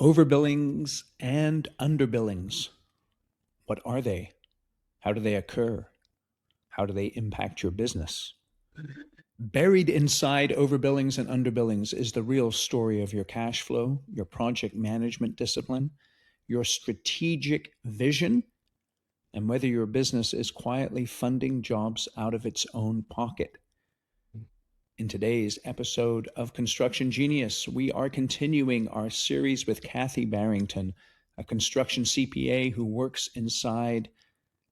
Overbillings and underbillings. What are they? How do they occur? How do they impact your business? Buried inside overbillings and underbillings is the real story of your cash flow, your project management discipline, your strategic vision, and whether your business is quietly funding jobs out of its own pocket. In today's episode of Construction Genius, we are continuing our series with Kathe Barrington, a construction CPA who works inside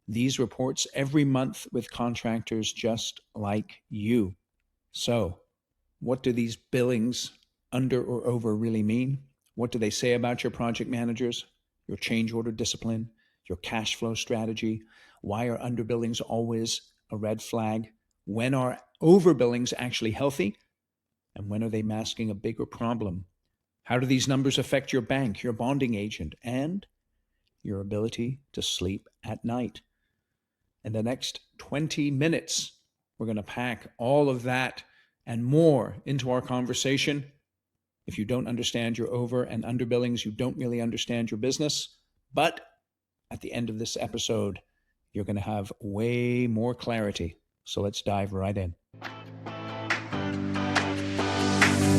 these reports every month with contractors just like you. So, what do these billings, under or over, really mean? What do they say about your project managers, your change order discipline, your cash flow strategy? Why are underbillings always a red flag? When are overbillings actually healthy? And when are they masking a bigger problem? How do these numbers affect your bank, your bonding agent, and your ability to sleep at night? In the next 20 minutes, we're going to pack all of that and more into our conversation. If you don't understand your over and underbillings, you don't really understand your business. But at the end of this episode, you're going to have way more clarity. So let's dive right in.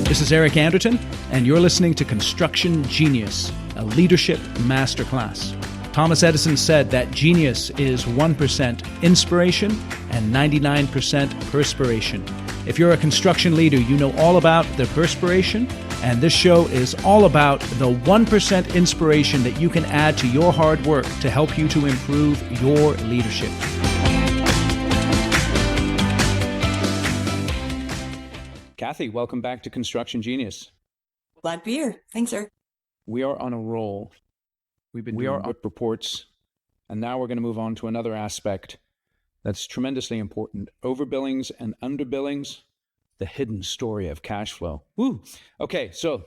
This is Eric Anderton, and you're listening to Construction Genius, a leadership masterclass. Thomas Edison said that genius is 1% inspiration and 99% perspiration. If you're a construction leader, you know all about the perspiration, and this show is all about the 1% inspiration that you can add to your hard work to help you to improve your leadership. Kathe, welcome back to Construction Genius. Glad to be here. Thanks, sir. We are on a roll. We've been doing WIP reports, and now we're going to move on to another aspect that's tremendously important. Overbillings and underbillings, the hidden story of cash flow. Woo! Okay, so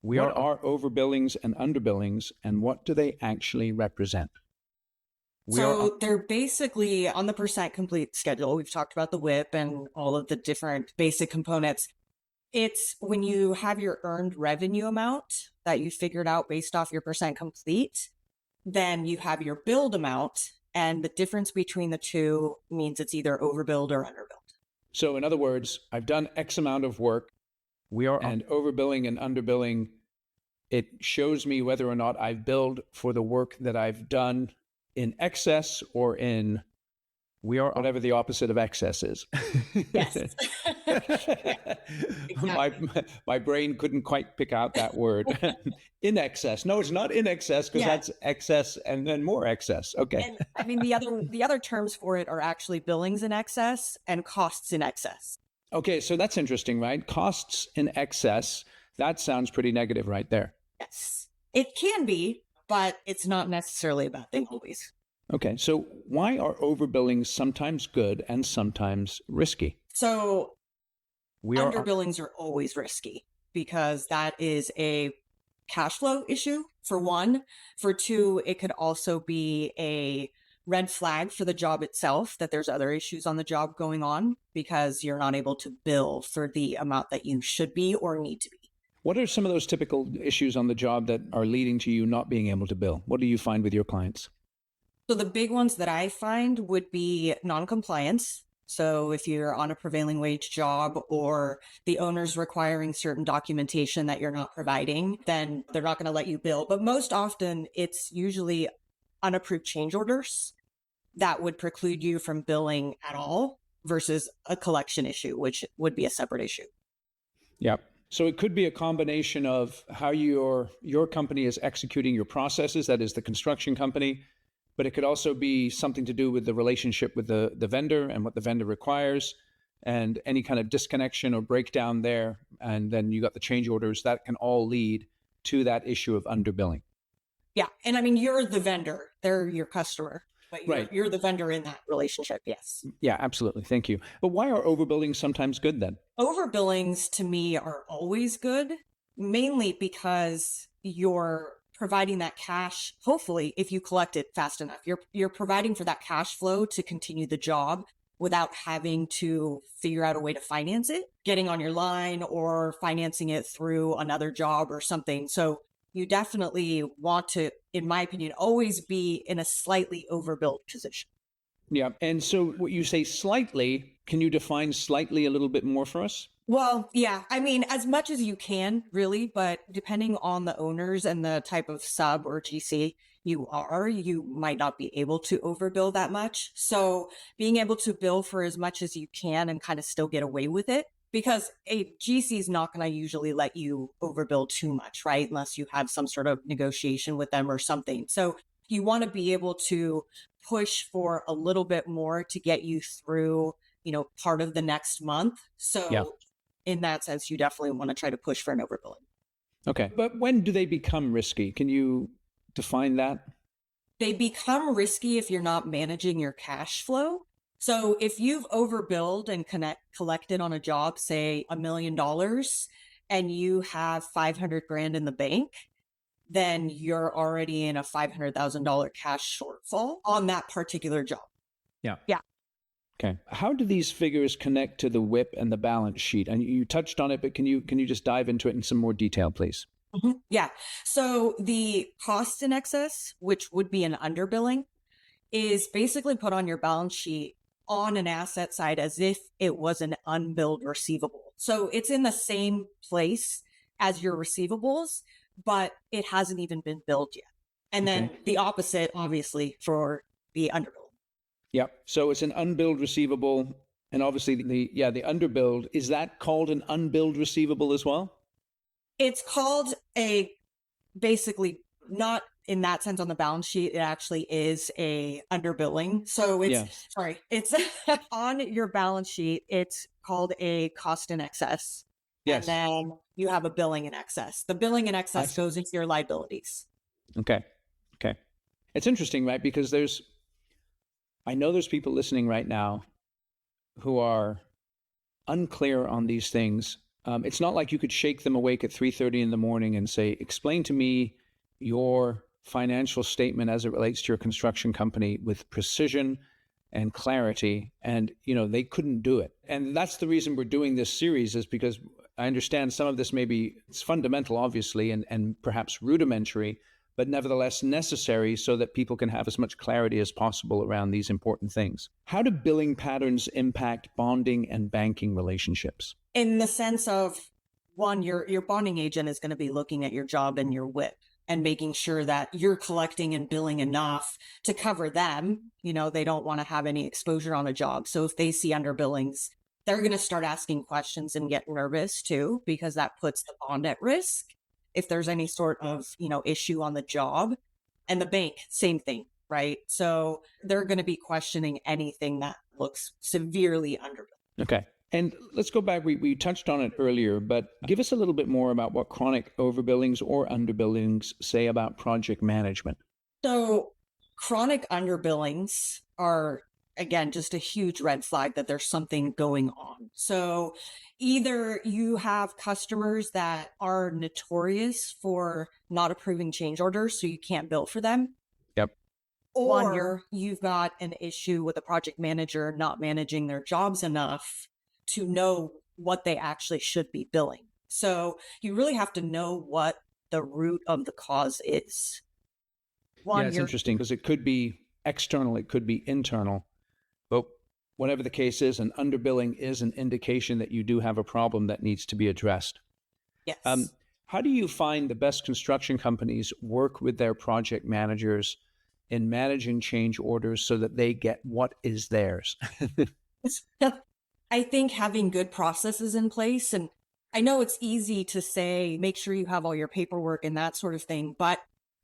what are overbillings and underbillings, and what do they actually represent? They're basically on the percent complete schedule. We've talked about the WIP and all of the different basic components. It's when you have your earned revenue amount that you figured out based off your percent complete, then you have your billed amount, and the difference between the two means it's either overbilled or underbilled. So in other words, I've done X amount of work, and overbilling and underbilling, it shows me whether or not I've billed for the work that I've done in excess or in whatever the opposite of excess is. Yes. Exactly. My brain couldn't quite pick out that word. In excess. No, it's not in excess, because that's excess and then more excess. Okay. And I mean, the other terms for it are actually billings in excess and costs in excess. Okay, so that's interesting, right? Costs in excess. That sounds pretty negative right there. Yes, it can be, but it's not necessarily a bad thing always. Okay, so why are overbillings sometimes good and sometimes risky? So underbillings are always risky because that is a cash flow issue, for one. For two, it could also be a red flag for the job itself, that there's other issues on the job going on because you're not able to bill for the amount that you should be or need to be. What are some of those typical issues on the job that are leading to you not being able to bill? What do you find with your clients? So the big ones that I find would be non-compliance. So if you're on a prevailing wage job or the owner's requiring certain documentation that you're not providing, then they're not going to let you bill. But most often it's usually unapproved change orders that would preclude you from billing at all versus a collection issue, which would be a separate issue. Yeah. So it could be a combination of how your company is executing your processes, that is the construction company, but it could also be something to do with the relationship with the vendor and what the vendor requires, and any kind of disconnection or breakdown there. And then you got the change orders that can all lead to that issue of underbilling. Yeah. And I mean, you're the vendor, they're your customer, but you're the vendor in that relationship. Yes. Yeah, absolutely. Thank you. But why are overbillings sometimes good then? Overbillings to me are always good, mainly because you're providing that cash. Hopefully, if you collect it fast enough, you're providing for that cash flow to continue the job without having to figure out a way to finance it, getting on your line or financing it through another job or something. So you definitely want to, in my opinion, always be in a slightly overbilled position. Yeah. And so what you say slightly, can you define slightly a little bit more for us? Well, yeah, I mean, as much as you can, really, but depending on the owners and the type of sub or GC you are, you might not be able to overbill that much. So being able to bill for as much as you can and kind of still get away with it, because a GC is not going to usually let you overbill too much, right? Unless you have some sort of negotiation with them or something. So you want to be able to push for a little bit more to get you through, part of the next month. Yeah. So in that sense, you definitely want to try to push for an overbilling. Okay. But when do they become risky? Can you define that? They become risky if you're not managing your cash flow. So if you've overbilled and collected on a job, say $1 million, and you have 500 grand in the bank, then you're already in a $500,000 cash shortfall on that particular job. Yeah. Yeah. Okay. How do these figures connect to the WIP and the balance sheet? And you touched on it, but can you just dive into it in some more detail, please? Yeah. So the cost in excess, which would be an underbilling, is basically put on your balance sheet on an asset side as if it was an unbilled receivable. So it's in the same place as your receivables, but it hasn't even been billed yet. And then Okay. the opposite, obviously, for the underbill. Yep. So it's an unbilled receivable, and obviously the underbilled, is that called an unbilled receivable as well? It's called a basically not in that sense on the balance sheet. It actually is a underbilling. So it's Yes. sorry, it's on your balance sheet. It's called a cost in excess. And Yes. then you have a billing in excess. The billing in I excess see. goes into your liabilities. Okay. Okay. It's interesting, right? Because I know there's people listening right now who are unclear on these things. It's not like you could shake them awake at 3:30 in the morning and say, "Explain to me your financial statement as it relates to your construction company with precision and clarity." And they couldn't do it. And that's the reason we're doing this series, is because I understand some of this it's fundamental, obviously, and perhaps rudimentary, but nevertheless necessary so that people can have as much clarity as possible around these important things. How do billing patterns impact bonding and banking relationships? In the sense of, one, your bonding agent is going to be looking at your job and your WIP and making sure that you're collecting and billing enough to cover them. They don't want to have any exposure on a job. So if they see underbillings, they're going to start asking questions and get nervous too, because that puts the bond at risk if there's any sort of, issue on the job. And the bank, same thing, right? So they're going to be questioning anything that looks severely underbilled. Okay. And let's go back. We touched on it earlier, but give us a little bit more about what chronic overbillings or underbillings say about project management. So chronic underbillings are, again, just a huge red flag that there's something going on. So either you have customers that are notorious for not approving change orders, so you can't bill for them. Yep. Or you've got an issue with a project manager not managing their jobs enough to know what they actually should be billing. So you really have to know what the root of the cause is. Yeah, One, it's you're interesting because it could be external, it could be internal, but whatever the case is, an underbilling is an indication that you do have a problem that needs to be addressed. yes. How do you find the best construction companies work with their project managers in managing change orders so that they get what is theirs? I think having good processes in place, and I know it's easy to say, make sure you have all your paperwork and that sort of thing, but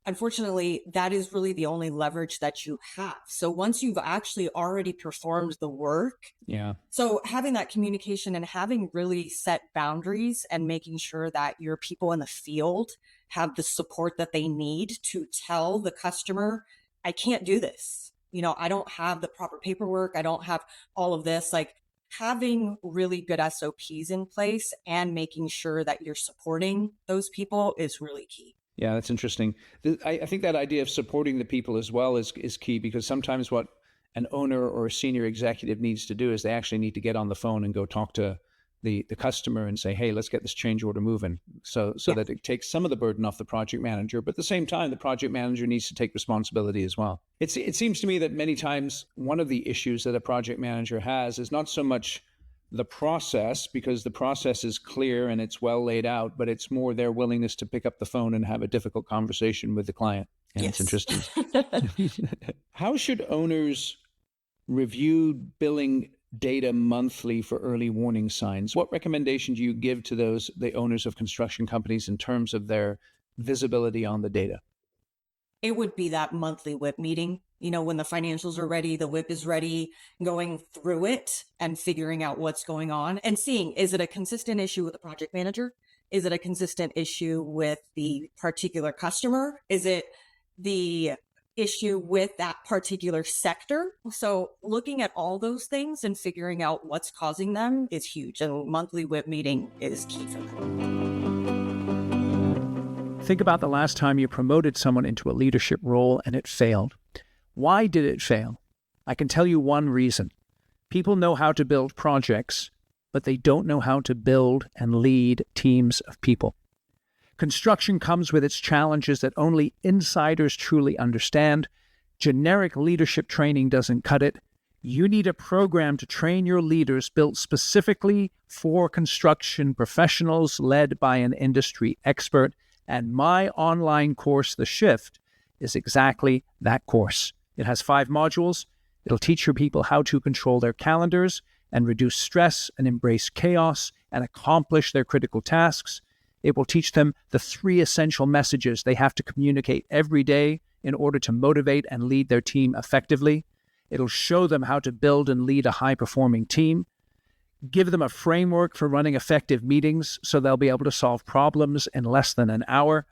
unfortunately, that is really the only leverage that you have. So once you've actually already performed the work, Yeah. so having that communication and having really set boundaries and making sure that your people in the field have the support that they need to tell the customer, I can't do this. I don't have the proper paperwork. I don't have all of this. Like, having really good SOPs in place and making sure that you're supporting those people is really key. Yeah, that's interesting. I think that idea of supporting the people as well is key, because sometimes what an owner or a senior executive needs to do is they actually need to get on the phone and go talk to the customer and say, hey, let's get this change order moving, so that it takes some of the burden off the project manager. But at the same time, the project manager needs to take responsibility as well. It seems to me that many times one of the issues that a project manager has is not so much the process, because the process is clear and it's well laid out, but it's more their willingness to pick up the phone and have a difficult conversation with the client. And it's interesting. How should owners review billing data monthly for early warning signs? What recommendation do you give to the owners of construction companies in terms of their visibility on the data? It would be that monthly WIP meeting. When the financials are ready, the WIP is ready, going through it and figuring out what's going on and seeing, is it a consistent issue with the project manager? Is it a consistent issue with the particular customer? Is it the issue with that particular sector? So looking at all those things and figuring out what's causing them is huge. And monthly WIP meeting is key for that. Think about the last time you promoted someone into a leadership role and it failed. Why did it fail? I can tell you one reason. People know how to build projects, but they don't know how to build and lead teams of people. Construction comes with its challenges that only insiders truly understand. Generic leadership training doesn't cut it. You need a program to train your leaders built specifically for construction professionals, led by an industry expert. And my online course, The Shift, is exactly that course. It has 5 modules. It'll teach your people how to control their calendars and reduce stress and embrace chaos and accomplish their critical tasks. It will teach them the 3 essential messages they have to communicate every day in order to motivate and lead their team effectively. It'll show them how to build and lead a high-performing team, give them a framework for running effective meetings so they'll be able to solve problems in less than an hour,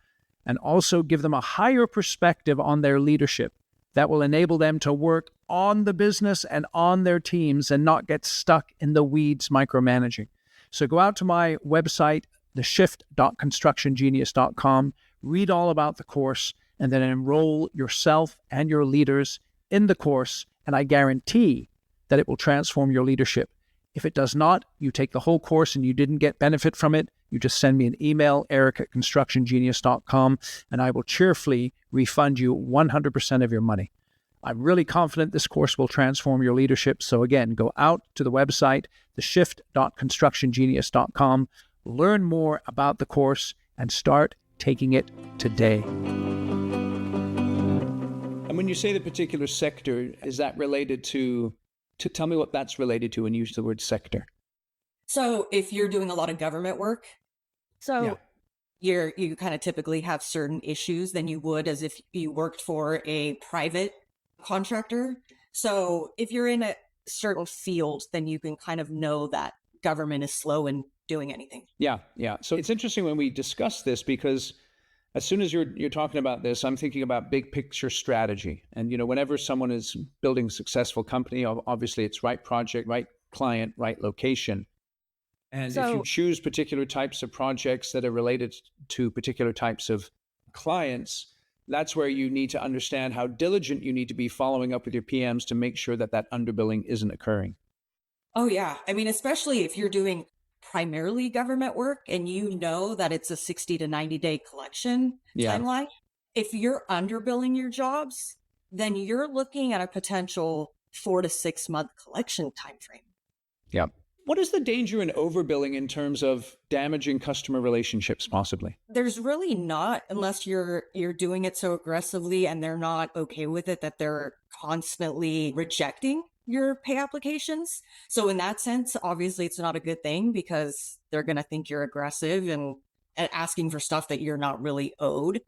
and also give them a higher perspective on their leadership that will enable them to work on the business and on their teams and not get stuck in the weeds micromanaging. So go out to my website, theshift.constructiongenius.com, read all about the course, and then enroll yourself and your leaders in the course, and I guarantee that it will transform your leadership. If it does not, you take the whole course and you didn't get benefit from it, you just send me an email, eric@constructiongenius.com, and I will cheerfully refund you 100% of your money. I'm really confident this course will transform your leadership. So again, go out to the website, theshift.constructiongenius.com, learn more about the course, and start taking it today. And when you say the particular sector, is that related to tell me what that's related to and use the word sector? So if you're doing a lot of government work, you kind of typically have certain issues than you would as if you worked for a private contractor. So if you're in a certain field, then you can kind of know that government is slow in doing anything. Yeah. So it's interesting when we discuss this, because as soon as you're talking about this, I'm thinking about big picture strategy. And, whenever someone is building a successful company, obviously it's right project, right client, right location. And if you choose particular types of projects that are related to particular types of clients, that's where you need to understand how diligent you need to be following up with your PMs to make sure that underbilling isn't occurring. Oh, yeah. I mean, especially if you're doing primarily government work and you know that it's a 60 to 90 day collection timeline. If you're underbilling your jobs, then you're looking at a potential 4 to 6 month collection timeframe. Yeah. What is the danger in overbilling in terms of damaging customer relationships, possibly? There's really not, unless you're doing it so aggressively and they're not okay with it, that they're constantly rejecting your pay applications. So in that sense, obviously it's not a good thing, because they're going to think you're aggressive and asking for stuff that you're not really owed.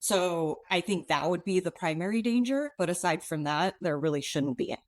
So I think that would be the primary danger. But aside from that, there really shouldn't be any.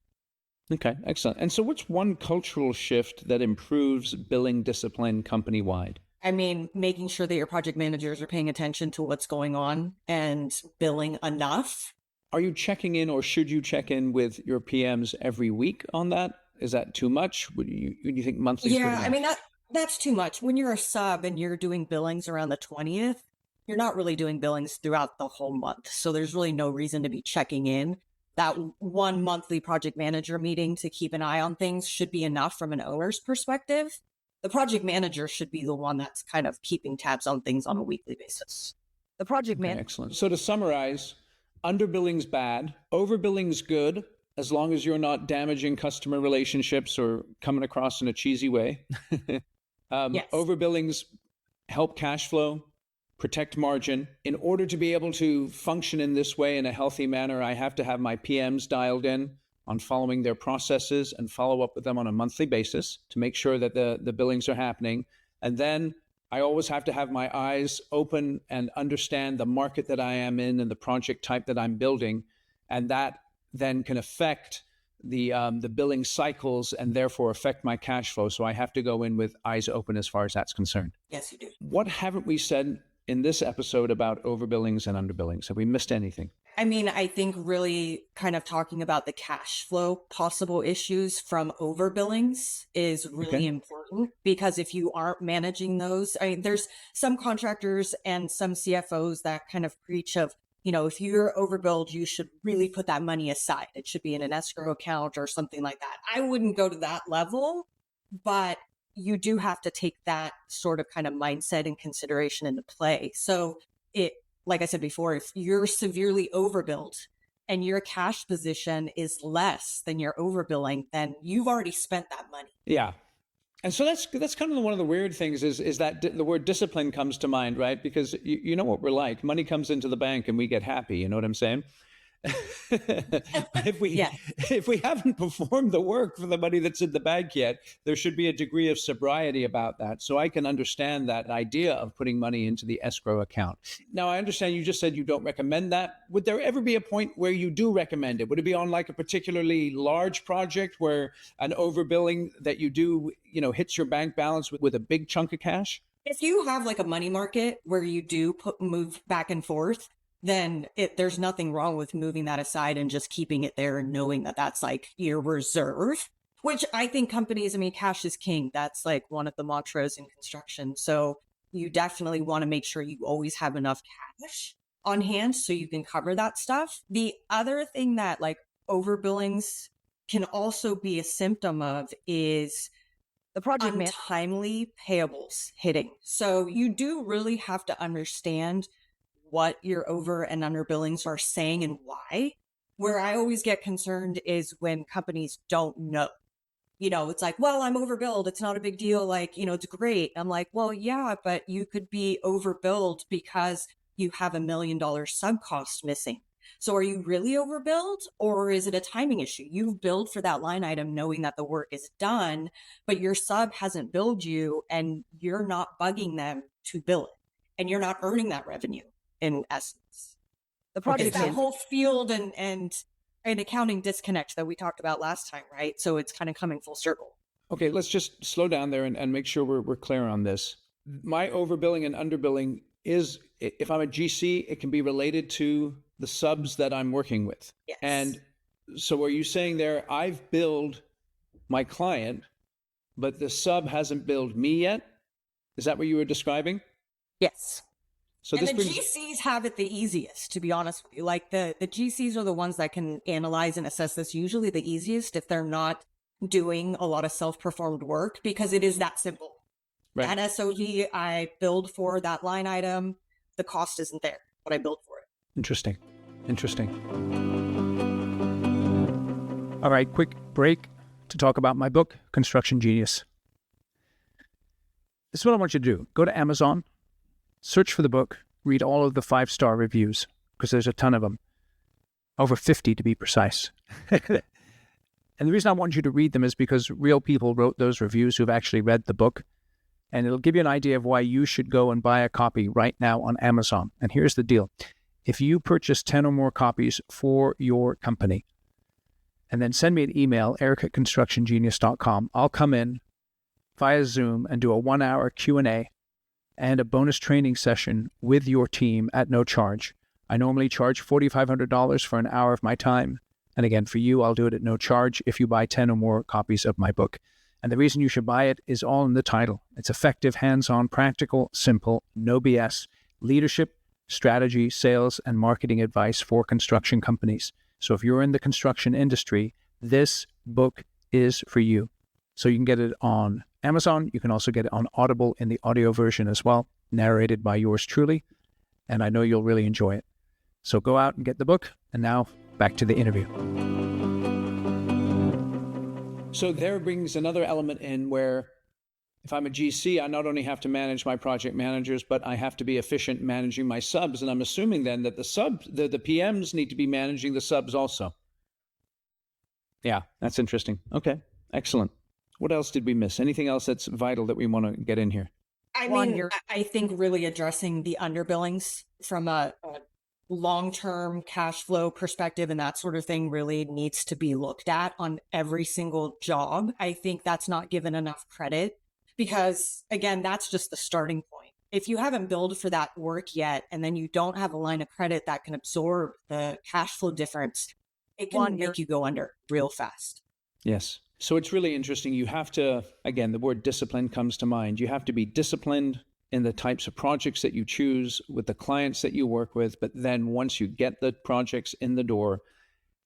Okay, excellent. And so what's one cultural shift that improves billing discipline company-wide? I mean, making sure that your project managers are paying attention to what's going on and billing enough. Are you checking in, or should you check in with your PMs every week on that? Is that too much? Would you think monthly? Yeah, I mean, that's too much. When you're a sub and you're doing billings around the 20th, you're not really doing billings throughout the whole month. So there's really no reason to be checking in. That one monthly project manager meeting to keep an eye on things should be enough from an owner's perspective. The project manager should be the one that's kind of keeping tabs on things on a weekly basis. The project Okay, manager. excellent. So to summarize, underbilling's bad, overbilling's good, as long as you're not damaging customer relationships or coming across in a cheesy way. Yes. Overbillings help cash flow, protect margin. In order to be able to function in this way in a healthy manner, I have to have my PMs dialed in on following their processes and follow up with them on a monthly basis to make sure that the billings are happening. And then I always have to have my eyes open and understand the market that I am in and the project type that I'm building. And that then can affect the billing cycles and therefore affect my cash flow. So I have to go in with eyes open as far as that's concerned. Yes, you do. What haven't we said in this episode about overbillings and underbillings? Have we missed anything? I mean, I think really kind of talking about the cash flow possible issues from overbillings is really important, because if you aren't managing those, I mean, there's some contractors and some CFOs that kind of preach of, if you're overbilled, you should really put that money aside. It should be in an escrow account or something like that. I wouldn't go to that level, but you do have to take that sort of kind of mindset and consideration into play. So like I said before, if you're severely overbilled and your cash position is less than your overbilling, then you've already spent that money. Yeah. And so that's kind of one of the weird things is that the word discipline comes to mind, right? Because you know what we're like. Money comes into the bank and we get happy. You know what I'm saying? If we haven't performed the work for the money that's in the bank yet, there should be a degree of sobriety about that. So I can understand that idea of putting money into the escrow account. Now, I understand you just said you don't recommend that. Would there ever be a point where you do recommend it? Would it be on like a particularly large project where an overbilling that you do, hits your bank balance with a big chunk of cash? If you have like a money market where you do move back and forth, then there's nothing wrong with moving that aside and just keeping it there and knowing that that's like your reserve, which I think companies, cash is king. That's like one of the mantras in construction. So you definitely want to make sure you always have enough cash on hand so you can cover that stuff. The other thing that like overbillings can also be a symptom of is the project untimely payables hitting. So you do really have to understand what your over and under billings are saying and why. Where I always get concerned is when companies don't know. It's like, well, I'm overbilled. It's not a big deal. Like, it's great. I'm like, well, yeah, but you could be overbilled because you have $1 million sub cost missing. So are you really overbilled, or is it a timing issue? You've billed for that line item knowing that the work is done, but your sub hasn't billed you and you're not bugging them to bill it, and you're not earning that revenue. In essence, the project, that whole field and accounting disconnect that we talked about last time, right? So it's kind of coming full circle. Okay, let's just slow down there and make sure we're clear on this. My overbilling and underbilling is, if I'm a GC, it can be related to the subs that I'm working with. Yes. And so are you saying there, I've billed my client, but the sub hasn't billed me yet? Is that what you were describing? Yes. So and the GCs have it the easiest, to be honest with you. Like the GCs are the ones that can analyze and assess this usually the easiest if they're not doing a lot of self-performed work, because it is that simple. Right. At SOD, I billed for that line item. The cost isn't there, but I billed for it. Interesting. All right, quick break to talk about my book, Construction Genius. This is what I want you to do. Go to Amazon, search for the book, read all of the 5-star reviews, because there's a ton of them. Over 50 to be precise. And the reason I want you to read them is because real people wrote those reviews who've actually read the book. And it'll give you an idea of why you should go and buy a copy right now on Amazon. And here's the deal. If you purchase 10 or more copies for your company, and then send me an email, eric@constructiongenius.com, I'll come in via Zoom and do a 1-hour Q&A and a bonus training session with your team at no charge. I normally charge $4,500 for an hour of my time. And again, for you, I'll do it at no charge if you buy 10 or more copies of my book. And the reason you should buy it is all in the title. It's effective, hands-on, practical, simple, no BS, leadership, strategy, sales, and marketing advice for construction companies. So if you're in the construction industry, this book is for you. So you can get it on Amazon. You can also get it on Audible in the audio version as well, narrated by yours truly. And I know you'll really enjoy it. So go out and get the book. And now back to the interview. So there brings another element in where if I'm a GC, I not only have to manage my project managers, but I have to be efficient managing my subs. And I'm assuming then that the PMs need to be managing the subs also. Yeah, that's interesting. Okay, excellent. What else did we miss? Anything else that's vital that we want to get in here? I think really addressing the underbillings from a long-term cash flow perspective and that sort of thing really needs to be looked at on every single job. I think that's not given enough credit because, again, that's just the starting point. If you haven't billed for that work yet, and then you don't have a line of credit that can absorb the cash flow difference, it can make you go under real fast. Yes. So it's really interesting. You have to, again, the word discipline comes to mind. You have to be disciplined in the types of projects that you choose with the clients that you work with. But then once you get the projects in the door,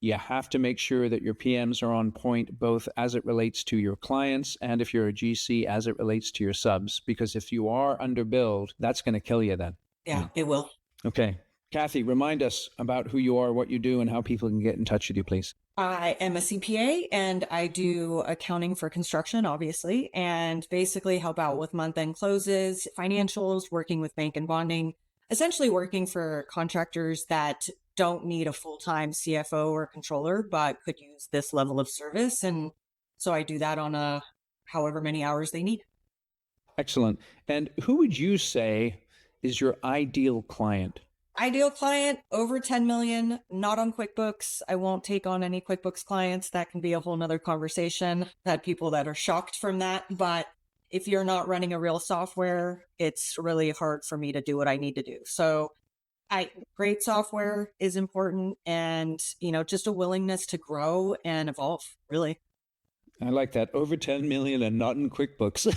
you have to make sure that your PMs are on point, both as it relates to your clients and if you're a GC, as it relates to your subs. Because if you are underbilled, that's going to kill you then. Yeah, it will. Okay. Kathe, remind us about who you are, what you do, and how people can get in touch with you, please. I am a CPA and I do accounting for construction, obviously, and basically help out with month-end closes, financials, working with bank and bonding, essentially working for contractors that don't need a full-time CFO or controller, but could use this level of service. And so I do that on however many hours they need. Excellent. And who would you say is your ideal client? Ideal client, over 10 million, not on QuickBooks. I won't take on any QuickBooks clients. That can be a whole nother conversation. I've had people that are shocked from that. But if you're not running a real software, it's really hard for me to do what I need to do. So great software is important and, just a willingness to grow and evolve, really. I like that. Over 10 million and not in QuickBooks.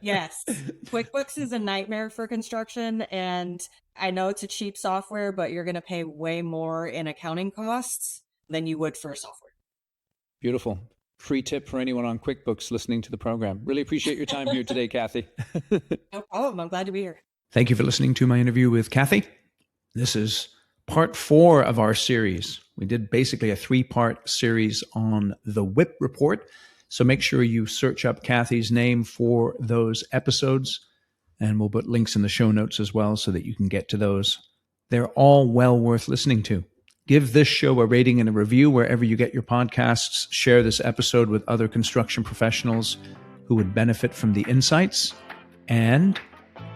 Yes. QuickBooks is a nightmare for construction. And I know it's a cheap software, but you're going to pay way more in accounting costs than you would for software. Beautiful. Free tip for anyone on QuickBooks listening to the program. Really appreciate your time here today, Kathe. No problem. I'm glad to be here. Thank you for listening to my interview with Kathe. This is part 4 of our series. We did basically a 3-part series on the WHIP report. So make sure you search up Kathe's name for those episodes, and we'll put links in the show notes as well so that you can get to those. They're all well worth listening to. Give this show a rating and a review wherever you get your podcasts. Share this episode with other construction professionals who would benefit from the insights. And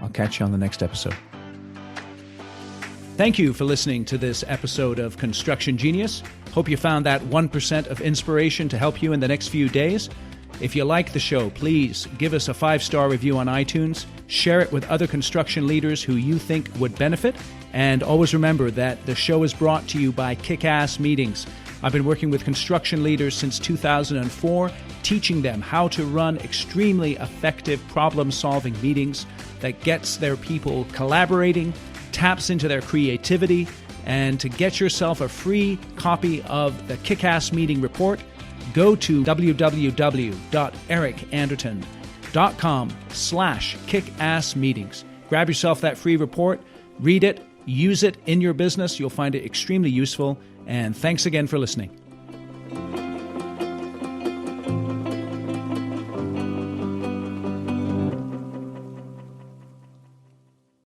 I'll catch you on the next episode. Thank you for listening to this episode of Construction Genius. Hope you found that 1% of inspiration to help you in the next few days. If you like the show, please give us a 5-star review on iTunes. Share it with other construction leaders who you think would benefit. And always remember that the show is brought to you by Kick-Ass Meetings. I've been working with construction leaders since 2004, teaching them how to run extremely effective problem-solving meetings that gets their people collaborating, taps into their creativity. And to get yourself a free copy of the Kick-Ass Meeting Report, go to www.ericanderton.com/kickassmeetings. Grab yourself that free report, read it, use it in your business. You'll find it extremely useful. And thanks again for listening.